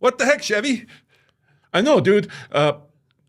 What the heck, Chevy? I know, dude.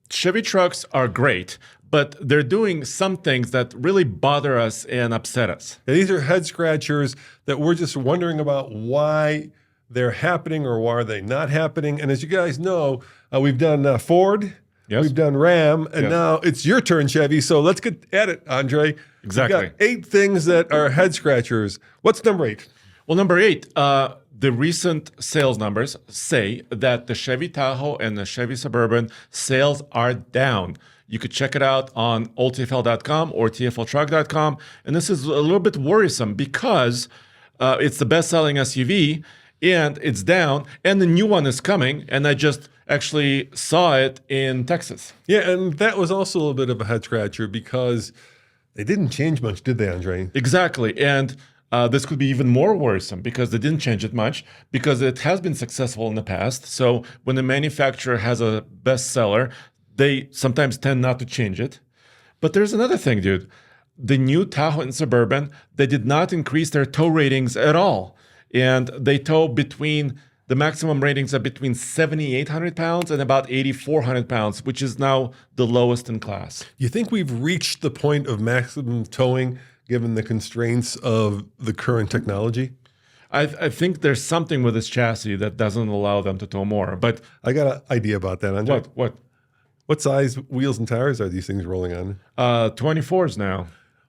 Chevy trucks are great, but they're doing some things that really bother us and upset us. Yeah, these are head scratchers that we're just wondering about why they're happening or why are they not happening. And as you guys know, we've done Ford, Yes. we've done Ram, and Yes. now it's your turn, Chevy. So let's get at it, Andre. Exactly. We've got 8 things that are head scratchers. What's number 8? Well, number 8, the recent sales numbers say that the Chevy Tahoe and the Chevy Suburban sales are down. You could check it out on oldtfl.com or tfltruck.com. And this is a little bit worrisome because it's the best-selling SUV, and it's down, and the new one is coming, and I just actually saw it in Texas. Yeah, and that was also a little bit of a head scratcher because they didn't change much, did they, Andre? Exactly, and this could be even more worrisome because they didn't change it much because it has been successful in the past. So when the manufacturer has a bestseller, they sometimes tend not to change it. But there's another thing, dude. The new Tahoe and Suburban, they did not increase their tow ratings at all. And they tow between, the maximum ratings are between 7,800 pounds and about 8,400 pounds, which is now the lowest in class. You think we've reached the point of maximum towing given the constraints of the current technology? I think there's something with this chassis that doesn't allow them to tow more. But I got an idea about that, Andre. what? What size wheels and tires are these things rolling on? 24s now.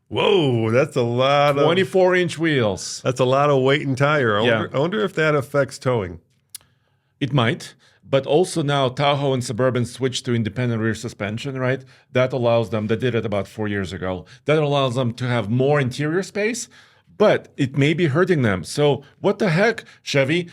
Whoa, that's a lot of 24-inch wheels. that's a lot of weight and tire. Yeah. I wonder if that affects towing. It might, but also now Tahoe and Suburban switched to independent rear suspension, right? That allows them, they did it about 4 years ago. That allows them to have more interior space, but it may be hurting them. So what the heck, Chevy?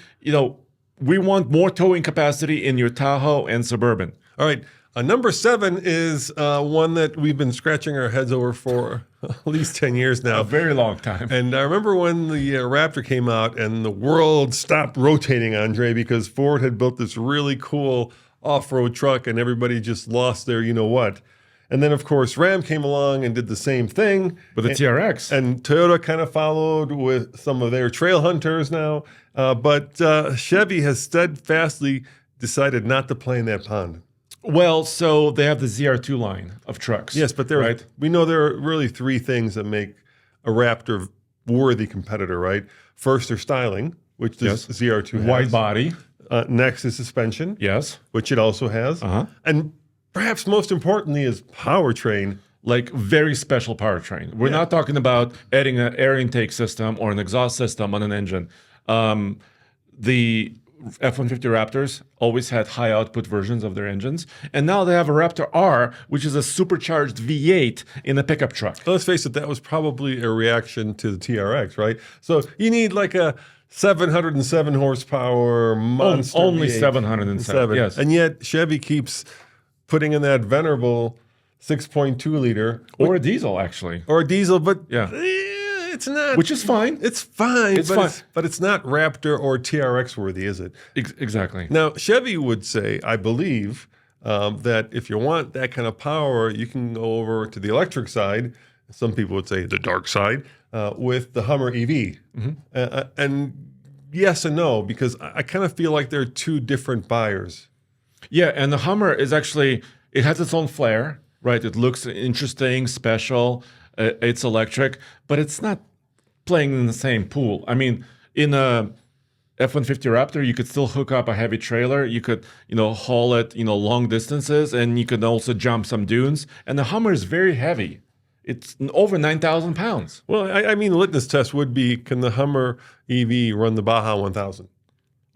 We want more towing capacity in your Tahoe and Suburban. All right. Number 7 is one that we've been scratching our heads over for at least 10 years now. A very long time. And I remember when the Raptor came out and the world stopped rotating, Andre, because Ford had built this really cool off-road truck and everybody just lost their you-know-what. And then, of course, Ram came along and did the same thing. With the TRX. And Toyota kind of followed with some of their trail hunters now. But Chevy has steadfastly decided not to play in that pond. Well, so they have the ZR2 line of trucks. Yes, but we know there are really 3 things that make a Raptor worthy competitor, right? First, their styling, which this ZR2 has. Wide body. Next is suspension, Yes. which it also has. And perhaps most importantly is powertrain. Like very special powertrain. We're not talking about adding an air intake system or an exhaust system on an engine. The F-150 Raptors always had high output versions of their engines. And now they have a Raptor R, which is a supercharged V8 in a pickup truck. Let's face it, that was probably a reaction to the TRX, right? So you need like a 707 horsepower monster. Only V8. 707, yes. And yet Chevy keeps putting in that venerable 6.2 liter. Or a diesel, actually. Or a diesel, but Yeah. it's not. Which is fine. It's fine, It's fine. but it's not Raptor or TRX worthy, is it? Exactly. Now, Chevy would say, I believe, that if you want that kind of power, you can go over to the electric side. Some people would say the dark side with the Hummer EV. And yes and no, because I kind of feel like they're 2 different buyers. Yeah, and the Hummer is actually, it has its own flair, right? It looks interesting, special. It's electric, but it's not playing in the same pool. I mean, in a F-150 Raptor, you could still hook up a heavy trailer. You could, haul it, long distances, and you could also jump some dunes. And the Hummer is very heavy. It's over 9,000 pounds. Well, I mean, the litmus test would be, can the Hummer EV run the Baja 1000?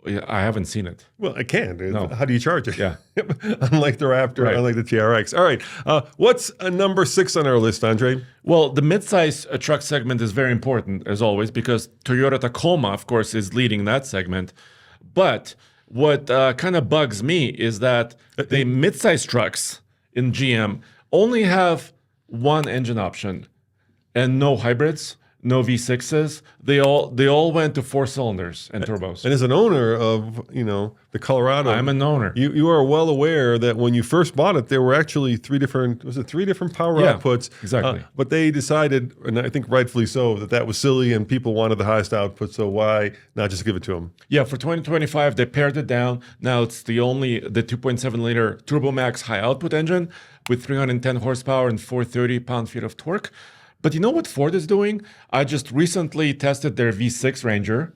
Yeah, I haven't seen it. Well, it can. No. How do you charge it? Yeah. Unlike the Raptor, Right. unlike the TRX. All right. What's number 6 on our list, Andre? Well, the midsize truck segment is very important, as always, because Toyota Tacoma, of course, is leading that segment. But what kind of bugs me is that the midsize trucks in GM only have one engine option and no hybrids, no V6s. They all went to 4 cylinders and turbos. And as an owner of, the Colorado, I'm an owner. You are well aware that when you first bought it, there were actually three different power outputs. Exactly. But they decided, and I think rightfully so, that was silly and people wanted the highest output. So why not just give it to them? Yeah, for 2025, they pared it down. Now it's the 2.7 liter Turbo Max high output engine with 310 horsepower and 430 pound-feet of torque. But you know what Ford is doing? I just recently tested their V6 Ranger.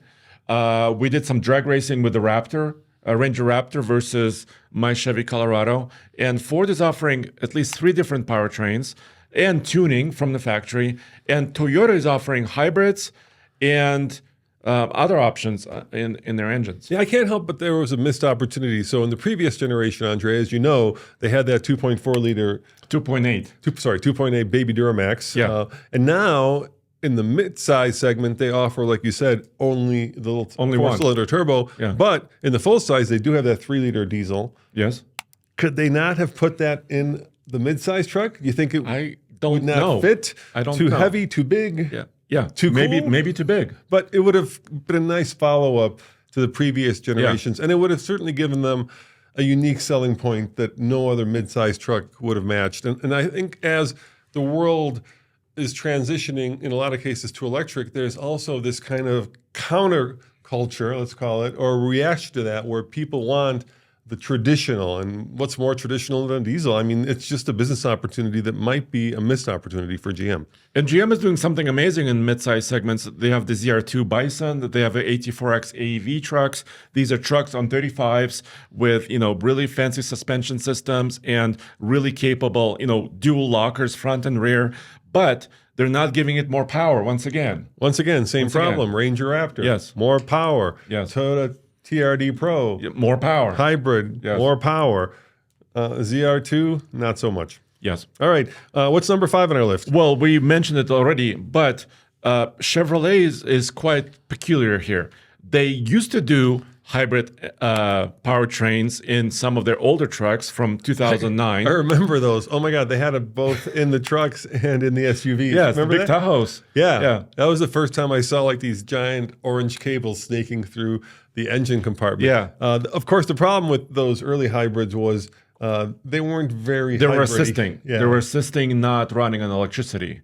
We did some drag racing with the Raptor, Ranger Raptor versus my Chevy Colorado. And Ford is offering at least 3 different powertrains and tuning from the factory. And Toyota is offering hybrids and other options in their engines. Yeah, I can't help but there was a missed opportunity. So in the previous generation, Andre, as you know, they had that 2.4 liter... 2.8 Baby Duramax. Yeah. And now in the midsize segment, they offer, like you said, only the little 4-cylinder turbo. Yeah. But in the full size, they do have that 3-liter diesel. Yes. Could they not have put that in the midsize truck? You think it would not fit? I don't Too know. heavy, too big? Yeah. Too cool? Maybe too big. But it would have been a nice follow-up to the previous generations. And it would have certainly given them a unique selling point that no other midsize truck would have matched. And I think as the world is transitioning in a lot of cases to electric, there's also this kind of counter culture, let's call it, or reaction to that where people want the traditional. And what's more traditional than diesel? I mean, it's just a business opportunity that might be a missed opportunity for GM. And GM is doing something amazing in midsize segments. They have the ZR2 Bison, they have the AT4X AEV trucks. These are trucks on 35s with, really fancy suspension systems and really capable, dual lockers front and rear. But they're not giving it more power once again. Same problem. Ranger Raptor. Yes. More power. Yes. Toyota TRD Pro. More power. Hybrid. Yes. More power. ZR2, not so much. Yes. All right. What's number 5 on our list? Well, we mentioned it already, but Chevrolet is quite peculiar here. They used to do hybrid powertrains in some of their older trucks from 2009. I remember those. Oh my God, they had it both in the trucks and in the SUVs. Yes, the remember big that? Tahoes. Yeah. That was the first time I saw like these giant orange cables snaking through the engine compartment. Yeah. Of course, the problem with those early hybrids was they weren't very They were hybrid-y. assisting. Yeah. They were assisting not running on electricity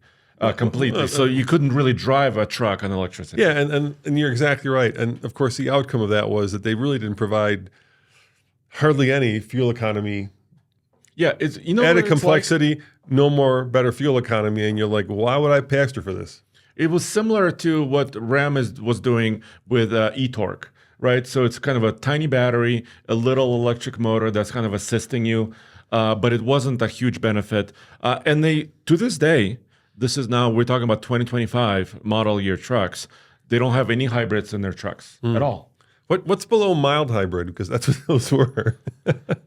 completely. So you couldn't really drive a truck on electricity. Yeah, and you're exactly right. And of course, the outcome of that was that they really didn't provide hardly any fuel economy. Yeah, it's added complexity, no more better fuel economy, and you're like, why would I pay extra for this? It was similar to what Ram was doing with eTorque, right? So it's kind of a tiny battery, a little electric motor that's kind of assisting you, but it wasn't a huge benefit. And they, to this day, we're talking about 2025 model year trucks. They don't have any hybrids in their trucks at all. What's below mild hybrid? Because that's what those were.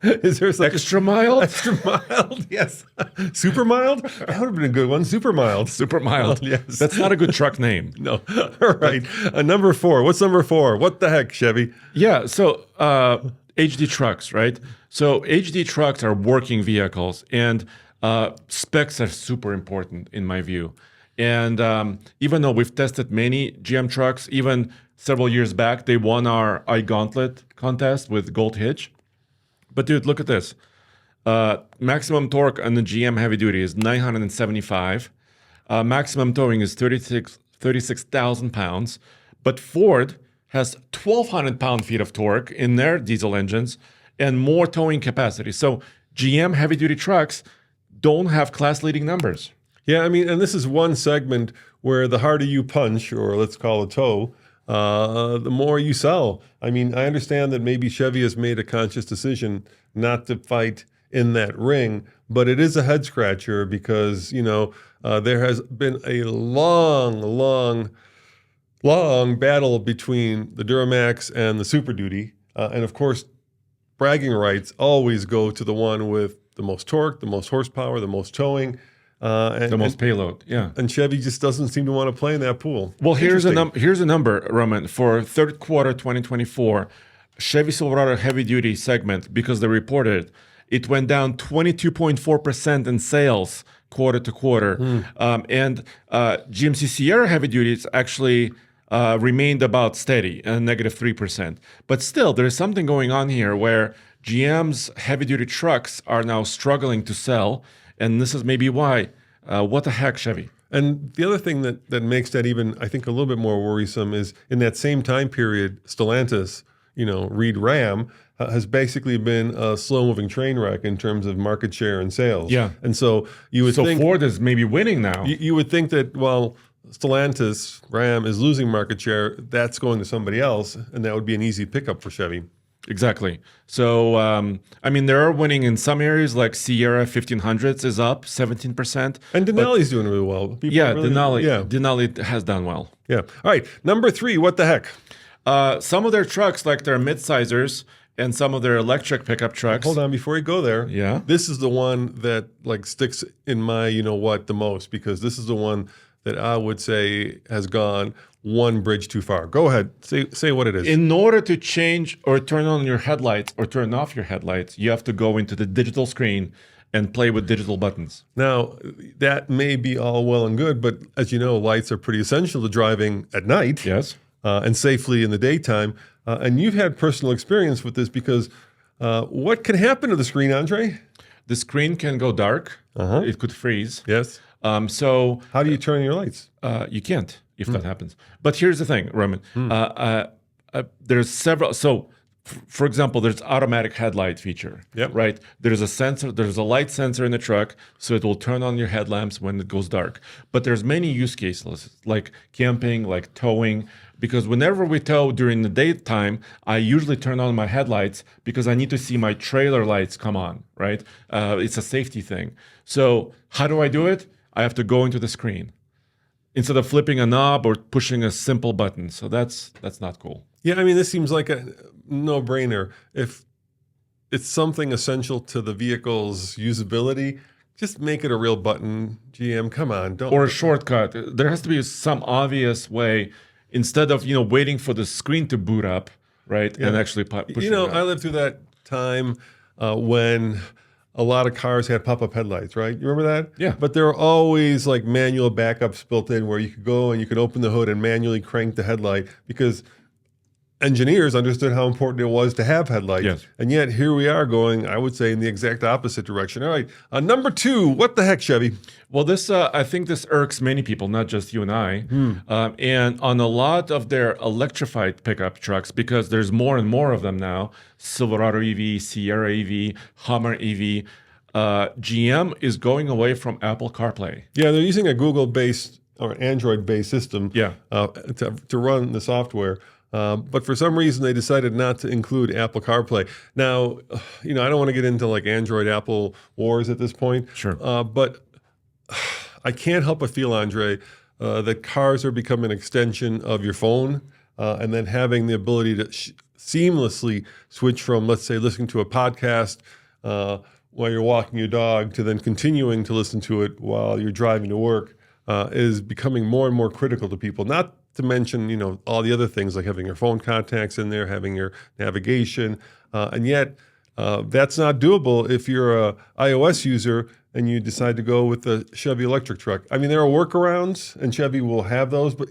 Is there such Extra mild? Extra mild, yes. Super mild? That would have been a good one. Super mild. Super mild. Yes. That's not a good truck name. No. All right. Number 4. What's number 4? What the heck, Chevy? Yeah. So HD trucks, right? So HD trucks are working vehicles, and specs are super important in my view. And even though we've tested many GM trucks, even several years back, they won our iGauntlet contest with Gold Hitch. But dude, look at this. Maximum torque on the GM heavy duty is 975. Maximum towing is 36,000 pounds. But Ford has 1,200 pound-feet of torque in their diesel engines and more towing capacity. So GM heavy duty trucks don't have class-leading numbers. Yeah, I mean, and this is one segment where the harder you punch, or let's call it tow, the more you sell. I mean, I understand that maybe Chevy has made a conscious decision not to fight in that ring, but it is a head scratcher because, there has been a long battle between the Duramax and the Super Duty. And of course, bragging rights always go to the one with the most torque, the most horsepower, the most towing. The most payload, yeah. And Chevy just doesn't seem to want to play in that pool. Well, here's a number, Roman. For third quarter 2024, Chevy Silverado heavy-duty segment, because they reported it went down 22.4% in sales quarter to quarter. And GMC Sierra heavy duties actually remained about steady, -3%. But still, there is something going on here where GM's heavy-duty trucks are now struggling to sell, and this is maybe why. What the heck, Chevy? And the other thing that makes that even, I think, a little bit more worrisome is in that same time period, Stellantis, Reed Ram, has basically been a slow-moving train wreck in terms of market share and sales. Yeah. And so you would think Ford is maybe winning now. You would think that, well, Stellantis, Ram is losing market share. That's going to somebody else, and that would be an easy pickup for Chevy. Exactly. So, they are winning in some areas, like Sierra 1500s is up 17%. And Denali's doing really well. Denali has done well. Yeah. All right. Number 3, what the heck? Some of their trucks, like their midsizers and some of their electric pickup trucks. Hold on, before you go there. Yeah. This is the one that sticks in my the most, because this is the one that I would say has gone one bridge too far. Go ahead. Say what it is. In order to change or turn on your headlights or turn off your headlights, you have to go into the digital screen and play with digital buttons. Now, that may be all well and good, but as you know, lights are pretty essential to driving at night. Yes. And safely in the daytime. And you've had personal experience with this, because what can happen to the screen, Andre? The screen can go dark. It could freeze. Yes. So how do you turn on your lights? You can't if that happens. But here's the thing, Roman. There's several. So, for example, there's automatic headlight feature. Yep. Right. There's a sensor. There's a light sensor in the truck, so it will turn on your headlamps when it goes dark. But there's many use cases, like camping, like towing. Because whenever we tow during the daytime, I usually turn on my headlights because I need to see my trailer lights come on, right? It's a safety thing. So how do I do it? I have to go into the screen instead of flipping a knob or pushing a simple button. So that's not cool. Yeah, this seems like a no-brainer. If it's something essential to the vehicle's usability, just make it a real button. GM, come on. Don't. Or a shortcut. There has to be some obvious way, instead of waiting for the screen to boot up, right? Yeah. And actually push it up. I lived through that time when a lot of cars had pop-up headlights, right? You remember that? Yeah. But there were always manual backups built in where you could go and you could open the hood and manually crank the headlight, because engineers understood how important it was to have headlights. Yes. And yet here we are going, I would say, in the exact opposite direction. All right. Number 2, what the heck, Chevy? Well, this I think this irks many people, not just you and I. And on a lot of their electrified pickup trucks, because there's more and more of them now, Silverado EV, Sierra EV, Hummer EV, GM is going away from Apple CarPlay. Yeah, they're using a Google-based or Android-based system to run the software. But for some reason, they decided not to include Apple CarPlay. Now, I don't want to get into Android-Apple wars at this point. Sure. But I can't help but feel, Andre, that cars are becoming an extension of your phone, and then having the ability to seamlessly switch from, let's say, listening to a podcast while you're walking your dog to then continuing to listen to it while you're driving to work is becoming more and more critical to people. Not to mention, all the other things like having your phone contacts in there, having your navigation, and yet that's not doable if you're a iOS user and you decide to go with the Chevy electric truck. There are workarounds, and Chevy will have those, but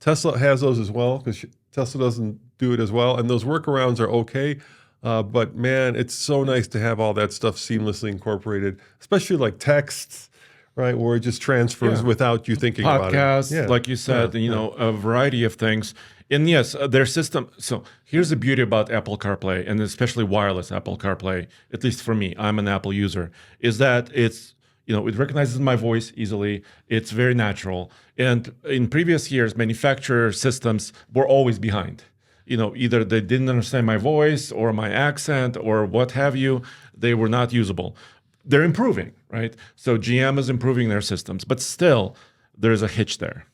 Tesla has those as well, because Tesla doesn't do it as well, and those workarounds are okay. But man, it's so nice to have all that stuff seamlessly incorporated, especially like texts, right, where it just transfers without you thinking about it. Podcasts, like you said, a variety of things. And yes, their system. So here's the beauty about Apple CarPlay, and especially wireless Apple CarPlay, at least for me, I'm an Apple user, is that it's, it recognizes my voice easily. It's very natural. And in previous years, manufacturer systems were always behind. Either they didn't understand my voice or my accent or what have you. They were not usable. They're improving, right? So GM is improving their systems, but still, there's a hitch there.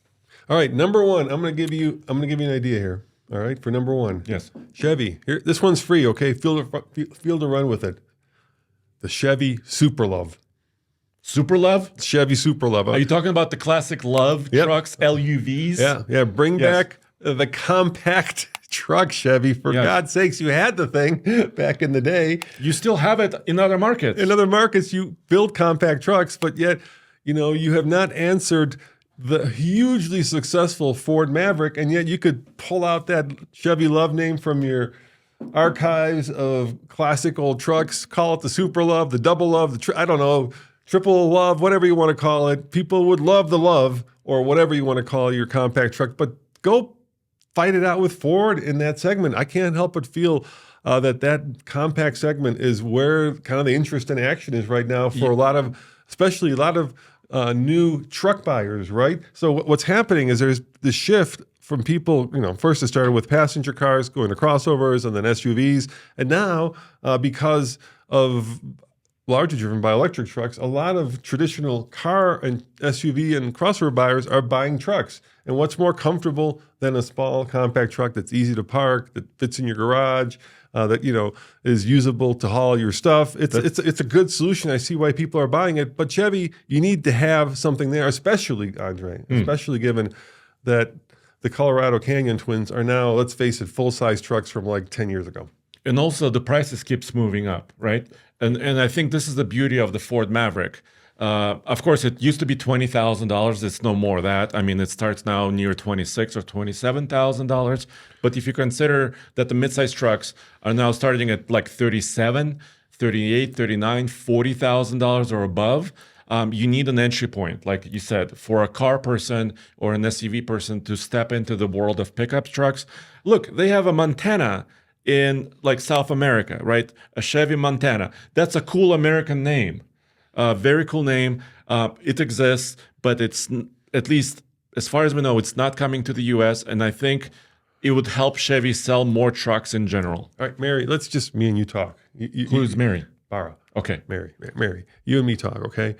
All right, number 1. I'm going to give you an idea here. All right, for number 1. Yes. Chevy. Here, this one's free. Okay, feel to run with it. The Chevy Super Love. Super Love? Chevy Super Love. Are you talking about the classic Love trucks, LUVs? Yeah. Bring back the compact truck, Chevy. For God's sakes, you had the thing back in the day. You still have it in other markets. In other markets, you build compact trucks, but yet you have not answered the hugely successful Ford Maverick, and yet you could pull out that Chevy Love name from your archives of classic old trucks, call it the Super Love, the Double Love, I don't know, Triple Love, whatever you want to call it. People would love the Love or whatever you want to call your compact truck, but go fight it out with Ford in that segment. I can't help but feel that compact segment is where kind of the interest and action is right now for especially a lot of new truck buyers, right? So what's happening is there's this shift from people, first it started with passenger cars going to crossovers and then SUVs. And now, because of largely driven by electric trucks, a lot of traditional car and SUV and crossover buyers are buying trucks. And what's more comfortable than a small compact truck that's easy to park, that fits in your garage, that is usable to haul your stuff? It's a good solution. I see why people are buying it. But Chevy, you need to have something there, especially Andre, especially given that the Colorado Canyon twins are now, let's face it, full-size trucks from like 10 years ago. And also the prices keeps moving up, right? And I think this is the beauty of the Ford Maverick. Of course, it used to be $20,000. It's no more that. I mean, it starts now near $26,000 or $27,000. But if you consider that the midsize trucks are now starting at like $37,000, $38,000, $39,000, $40,000 or above, you need an entry point, like you said, for a car person or an SUV person to step into the world of pickup trucks. Look, they have a Montana in like South America, right? A Chevy Montana. That's a cool American name. Very cool name. It exists, but it's, at least as far as we know, it's not coming to the US. And I think it would help Chevy sell more trucks in general. All right, Mary, let's just me and you talk. Who's Mary? Bara. Okay. Mary, you and me talk, okay?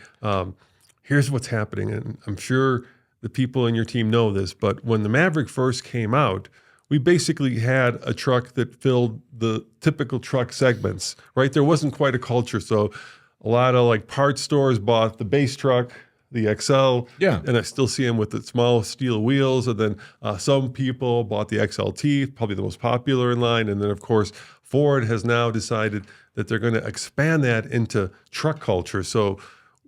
Here's what's happening, and I'm sure the people in your team know this, but when the Maverick first came out, we basically had a truck that filled the typical truck segments, right? There wasn't quite a culture, so a lot of like parts stores bought the base truck, the XL, and I still see them with the small steel wheels, and then some people bought the XLT, probably the most popular in line, and then of course, Ford has now decided that they're going to expand that into truck culture. So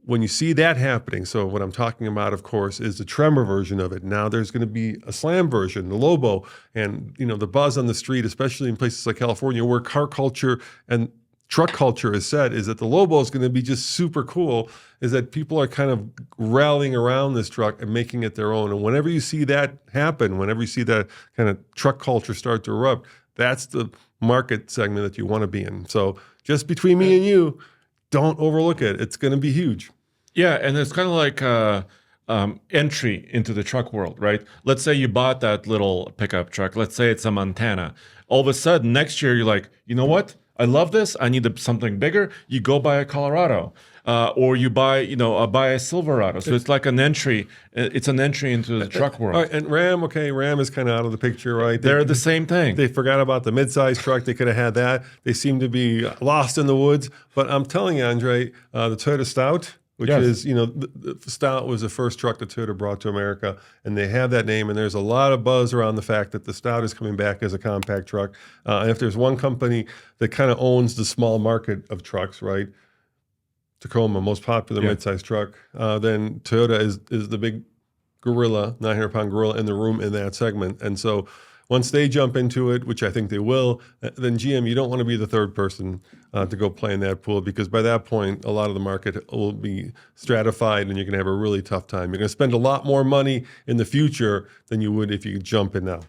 when you see that happening, so what I'm talking about, of course, is the Tremor version of it. Now there's going to be a Slam version, the Lobo, and the buzz on the street, especially in places like California, where car culture and truck culture is set, is that the Lobo is going to be just super cool, is that people are kind of rallying around this truck and making it their own. And whenever you see that happen, whenever you see that kind of truck culture start to erupt, that's the market segment that you want to be in. So just between me and you, don't overlook it. It's going to be huge. Yeah, and it's kind of like entry into the truck world, right? Let's say you bought that little pickup truck. Let's say it's a Montana. All of a sudden, next year, you're like, you know what? I love this. I need something bigger. You go buy a Colorado, or you buy a Silverado. So it's like an entry. It's an entry into the truck world. All right, and Ram is kind of out of the picture, right? They're the same thing. They forgot about the midsize truck. They could have had that. They seem to be lost in the woods. But I'm telling you, Andre, the Toyota Stout, which is, the Stout was the first truck that Toyota brought to America, and they have that name, and there's a lot of buzz around the fact that the Stout is coming back as a compact truck. And if there's one company that kind of owns the small market of trucks, right, Tacoma, most popular midsize truck, then Toyota is the big gorilla, 900-pound gorilla in the room in that segment. And so once they jump into it, which I think they will, then GM, you don't want to be the third person to go play in that pool, because by that point, a lot of the market will be stratified and you're going to have a really tough time. You're going to spend a lot more money in the future than you would if you jump in now.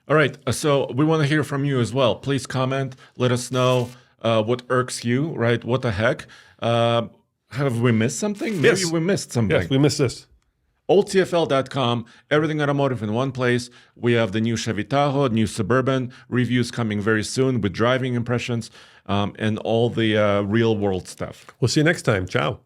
All right. So we want to hear from you as well. Please comment. Let us know what irks you, right? What the heck? Have we missed something? Maybe we missed something. Yes, we missed this. oldtfl.com, everything automotive in one place. We have the new Chevy Tahoe, new Suburban, reviews coming very soon with driving impressions, and all the real world stuff. We'll see you next time. Ciao.